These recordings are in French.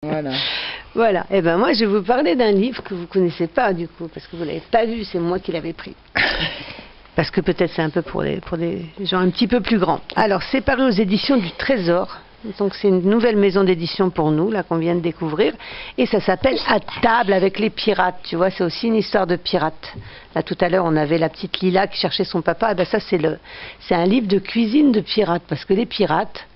Voilà. Voilà. Et ben moi, je vais vous parler d'un livre que vous connaissez pas du coup, parce que vous l'avez pas lu, c'est moi qui l'avais pris. Parce que peut-être c'est un peu pour des gens un petit peu plus grands. Alors, c'est paru aux éditions du Trésor. Donc c'est une nouvelle maison d'édition pour nous, là qu'on vient de découvrir. Et ça s'appelle À table avec les pirates. Tu vois, c'est aussi une histoire de pirates. Là tout à l'heure, on avait la petite Lila qui cherchait son papa. Et ben ça, c'est un livre de cuisine de pirates. Parce que les pirates,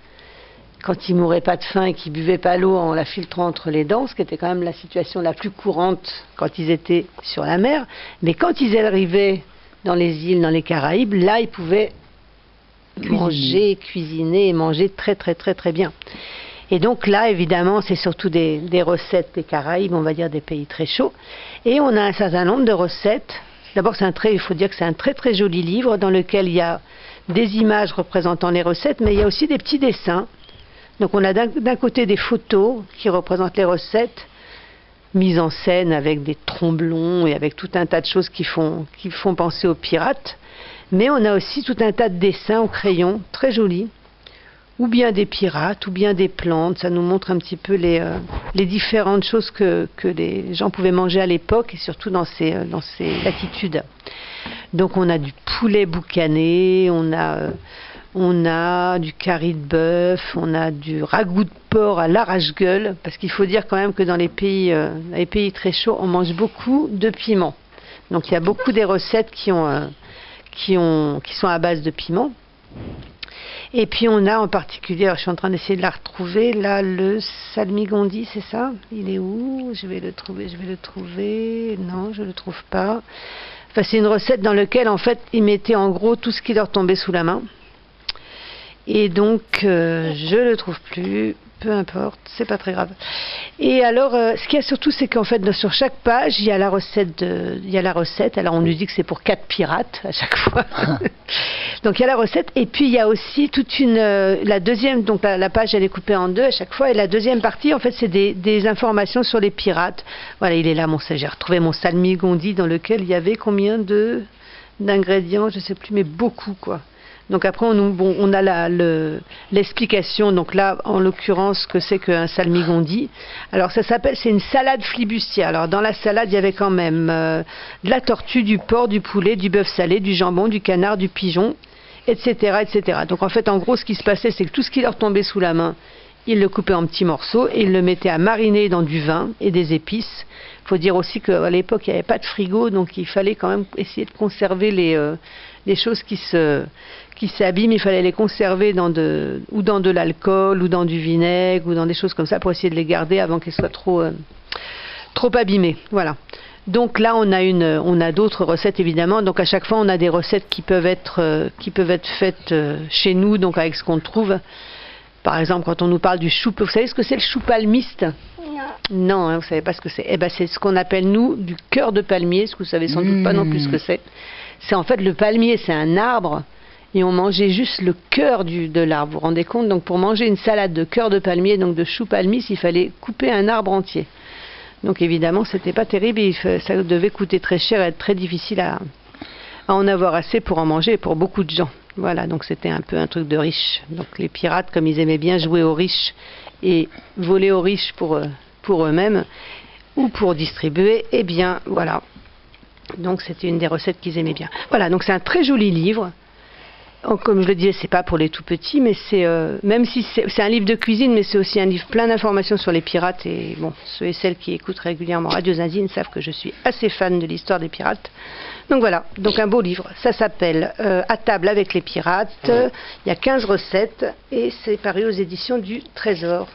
quand ils mouraient pas de faim et qu'ils buvaient pas l'eau en la filtrant entre les dents, ce qui était quand même la situation la plus courante quand ils étaient sur la mer, mais quand ils arrivaient dans les îles, dans les Caraïbes, là ils pouvaient manger, cuisiner et manger très très très très bien. Et donc là évidemment c'est surtout des recettes des Caraïbes, on va dire des pays très chauds, et on a un certain nombre de recettes. D'abord il faut dire que c'est un très très joli livre dans lequel il y a des images représentant les recettes, mais il y a aussi des petits dessins. Donc on a d'un côté des photos qui représentent les recettes, mises en scène avec des tromblons et avec tout un tas de choses qui font penser aux pirates. Mais on a aussi tout un tas de dessins au crayon, très jolis, ou bien des pirates, ou bien des plantes. Ça nous montre un petit peu les différentes choses que les gens pouvaient manger à l'époque, et surtout dans ces latitudes. Donc on a du poulet boucané, on a du curry de bœuf, on a du ragoût de porc à l'arrache-gueule, parce qu'il faut dire quand même que dans les pays très chauds, on mange beaucoup de piment. Donc il y a beaucoup des recettes qui sont à base de piment. Et puis on a en particulier, alors je suis en train d'essayer de la retrouver, là le salmigondi, c'est ça? Il est où? Je vais le trouver. Non, je le trouve pas. Enfin, c'est une recette dans laquelle en fait ils mettaient en gros tout ce qui leur tombait sous la main. Et donc je le trouve plus, peu importe, c'est pas très grave. Et alors ce qu'il y a surtout, c'est qu'en fait sur chaque page il y a la recette. Alors on nous dit que c'est pour 4 pirates à chaque fois. Donc il y a la recette, et puis il y a aussi toute la deuxième, donc la page elle est coupée en deux à chaque fois, et la deuxième partie en fait c'est des informations sur les pirates. Voilà, il est là, j'ai retrouvé mon salmigondi dans lequel il y avait combien d'ingrédients, je sais plus, mais beaucoup quoi. Donc après on a l'explication, donc là en l'occurrence ce que c'est qu'un salmigondi. Alors c'est une salade flibustière. Alors dans la salade il y avait quand même de la tortue, du porc, du poulet, du bœuf salé, du jambon, du canard, du pigeon, etc., etc. Donc en fait en gros ce qui se passait, c'est que tout ce qui leur tombait sous la main, ils le coupaient en petits morceaux et ils le mettaient à mariner dans du vin et des épices. Il faut dire aussi qu'à l'époque il n'y avait pas de frigo, donc il fallait quand même essayer de conserver les choses qui s'abîment, il fallait les conserver dans de l'alcool, ou dans du vinaigre, ou dans des choses comme ça, pour essayer de les garder avant qu'elles soient trop abîmées. Voilà. Donc là, on a d'autres recettes évidemment. Donc à chaque fois, on a des recettes qui peuvent être faites chez nous, donc avec ce qu'on trouve. Par exemple, quand on nous parle du chou, vous savez ce que c'est le chou palmiste? Non, hein, vous savez pas ce que c'est. Eh ben, c'est ce qu'on appelle nous du cœur de palmier, ce que vous savez sans doute pas non plus ce que c'est. C'est en fait le palmier, c'est un arbre. Et on mangeait juste le cœur de l'arbre, vous vous rendez compte? Donc pour manger une salade de cœur de palmier, donc de chou palmiste, il fallait couper un arbre entier. Donc évidemment, c'était pas terrible, et ça devait coûter très cher et être très difficile à en avoir assez pour en manger pour beaucoup de gens. Voilà, donc c'était un peu un truc de riche. Donc les pirates, comme ils aimaient bien jouer aux riches et voler aux riches pour eux-mêmes, ou pour distribuer, eh bien voilà. Donc c'était une des recettes qu'ils aimaient bien. Voilà, donc c'est un très joli livre. Comme je le disais, c'est pas pour les tout petits, mais même si c'est un livre de cuisine, mais c'est aussi un livre plein d'informations sur les pirates. Et bon, ceux et celles qui écoutent régulièrement Radio Zindine savent que je suis assez fan de l'histoire des pirates. Donc voilà, donc un beau livre. Ça s'appelle À table avec les pirates. Il y a 15 recettes et c'est paru aux éditions du Trésor.